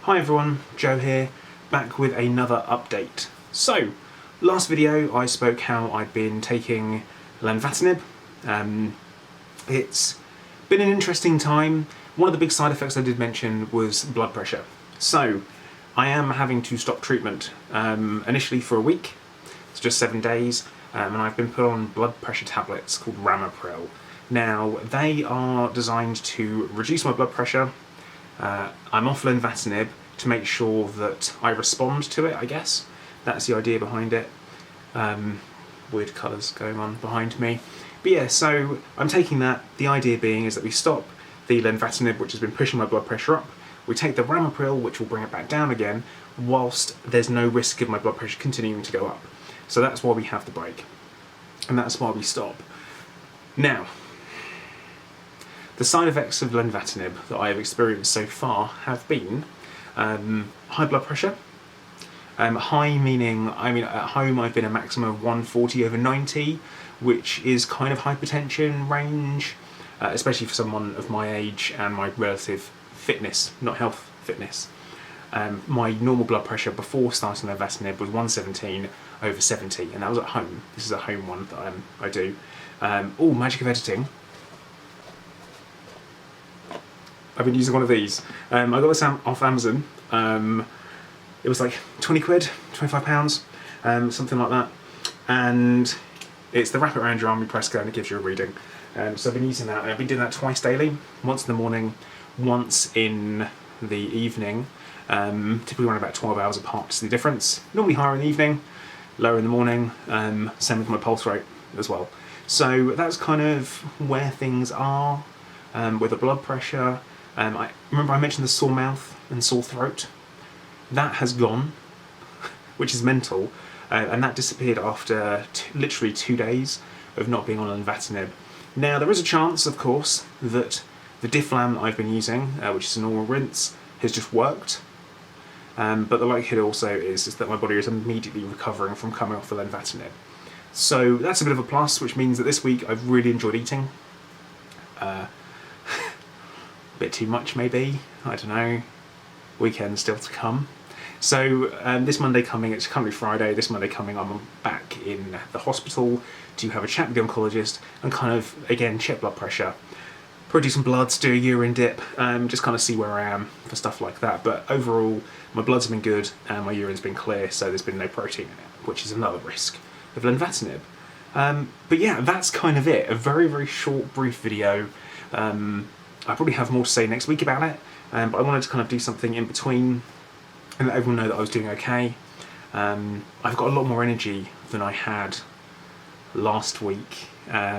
Hi everyone, Joe here, back with another update. So, last video I spoke how I'd been taking lenvatinib. It's been an interesting time. One of the big side effects I did mention was blood pressure. So, I am having to stop treatment, initially for a week, it's just 7 days, and I've been put on blood pressure tablets called ramipril. Now, they are designed to reduce my blood pressure. I'm off lenvatinib to make sure that I respond to it, I guess. That's the idea behind it. Weird colours going on behind me. But yeah, so I'm taking that. The idea being is that we stop the lenvatinib, which has been pushing my blood pressure up. We take the ramipril, which will bring it back down again, whilst there's no risk of my blood pressure continuing to go up. So that's why we have the break. And that's why we stop. Now, the side effects of lenvatinib that I have experienced so far have been high blood pressure. High meaning, at home I've been a maximum of 140/90, which is kind of hypertension range, especially for someone of my age and my relative fitness, not health, fitness. My normal blood pressure before starting lenvatinib was 117/70, and that was at home. This is a home one that I do. Oh, magic of editing. I've been using one of these. I got this off Amazon. It was like 20 quid, £25, something like that. And it's the wrap it around your arm, you press go and it gives you a reading. So I've been using that, and I've been doing that twice daily. Once in the morning, once in the evening. Typically run about 12 hours apart to see the difference. Normally higher in the evening, lower in the morning. Same with my pulse rate as well. So that's kind of where things are with the blood pressure. I remember I mentioned the sore mouth and sore throat. That has gone, which is mental, and that disappeared after literally 2 days of not being on lenvatinib. Now, there is a chance, of course, that the Diflam that I've been using, which is a normal rinse, has just worked. But the likelihood also is that my body is immediately recovering from coming off the lenvatinib. So that's a bit of a plus, which means that this week I've really enjoyed eating. Bit too much maybe, I don't know. Weekend still to come. So this Monday coming, it's currently Friday, this Monday coming I'm back in the hospital to have a chat with the oncologist and kind of, again, check blood pressure. Probably do some bloods, do a urine dip, just kind of see where I am for stuff like that. But overall, my bloods have been good and my urine's been clear, so there's been no protein in it, which is another risk of lenvatinib. But yeah, that's kind of it. A very, very short, brief video. I probably have more to say next week about it, but I wanted to kind of do something in between and let everyone know that I was doing okay. I've got a lot more energy than I had last week,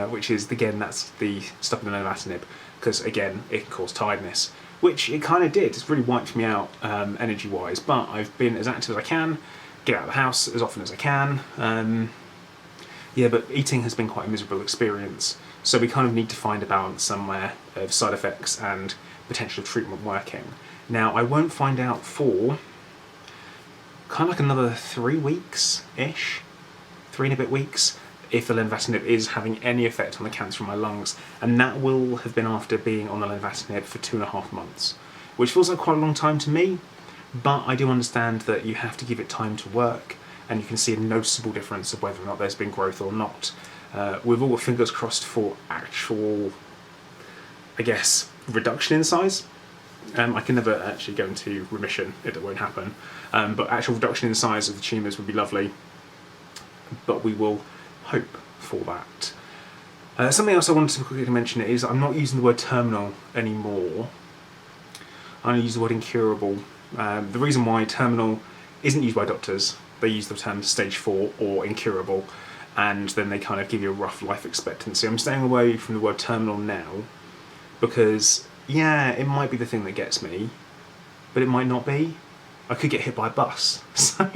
which is, again, that's the stopping the lenvatinib, because again, it can cause tiredness, which it kind of did. It's really wiped me out energy-wise, but I've been as active as I can, get out of the house as often as I can. Yeah, but eating has been quite a miserable experience, so we kind of need to find a balance somewhere of side effects and potential treatment working. Now, I won't find out for kind of like another 3 weeks-ish, 3 and a bit weeks, if the lenvatinib is having any effect on the cancer in my lungs, and that will have been after being on the lenvatinib for 2.5 months, which feels like quite a long time to me, but I do understand that you have to give it time to work, and you can see a noticeable difference of whether or not there's been growth or not. We've all got fingers crossed for actual, I guess, reduction in size. I can never actually go into remission, it won't happen, but actual reduction in size of the tumours would be lovely, but we will hope for that. Something else I wanted to quickly mention is I'm not using the word terminal anymore. I'm going to use the word incurable. The reason why terminal isn't used by doctors, they use the term stage 4 or incurable, and then they kind of give you a rough life expectancy. I'm staying away from the word terminal now because, yeah, it might be the thing that gets me, but it might not be. I could get hit by a bus. So,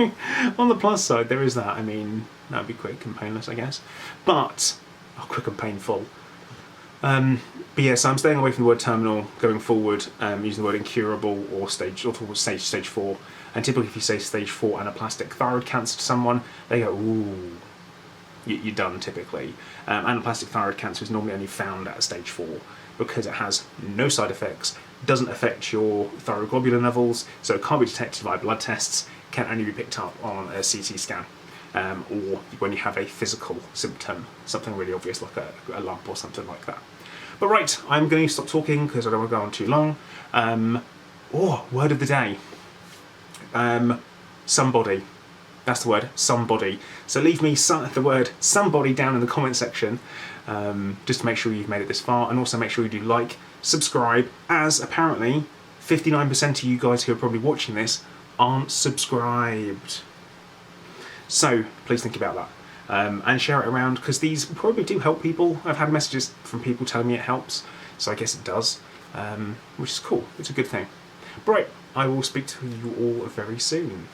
on the plus side, there is that. I mean, that would be quick and painless, I guess. But, quick and painful. But yeah, so I'm staying away from the word terminal going forward, using the word incurable or stage 4. And typically if you say stage 4 anaplastic thyroid cancer to someone, they go, ooh, you're done typically. Anaplastic thyroid cancer is normally only found at stage 4 because it has no side effects, doesn't affect your thyroglobulin levels, so it can't be detected by blood tests, can only be picked up on a CT scan, or when you have a physical symptom, something really obvious like a lump or something like that. But right, I'm going to stop talking because I don't want to go on too long. Word of the day. Somebody. That's the word, somebody. So leave me the word somebody down in the comment section, just to make sure you've made it this far, and also make sure you do like, subscribe, as apparently 59% of you guys who are probably watching this aren't subscribed. So please think about that. And share it around, because these probably do help people. I've had messages from people telling me it helps, so I guess it does, which is cool. It's a good thing. But right, I will speak to you all very soon.